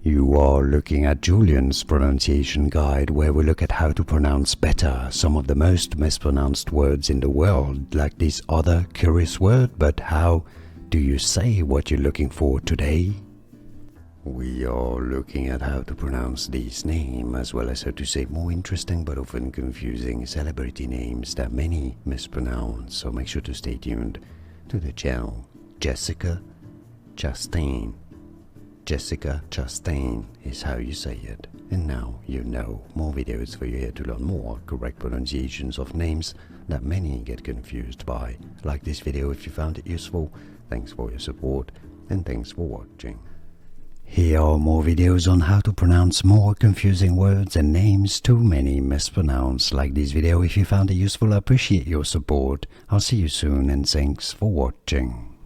You are looking at Julian's pronunciation guide, where we look at how to pronounce better some of the most mispronounced words in the world, like this other curious word. But how do you say what you're looking for today? We are looking at how to pronounce this name, as well as how to say more interesting but often confusing celebrity names that many mispronounce, so make sure to stay tuned to the channel. Jessica Chastain. Jessica Chastain is how you say it. And now you know. More videos for you here to learn more correct pronunciations of names that many get confused by. Like this video if you found it useful. Thanks for your support and thanks for watching. Here are more videos on how to pronounce more confusing words and names too many mispronounce. Like this video if you found it useful. I appreciate your support. I'll see you soon and thanks for watching.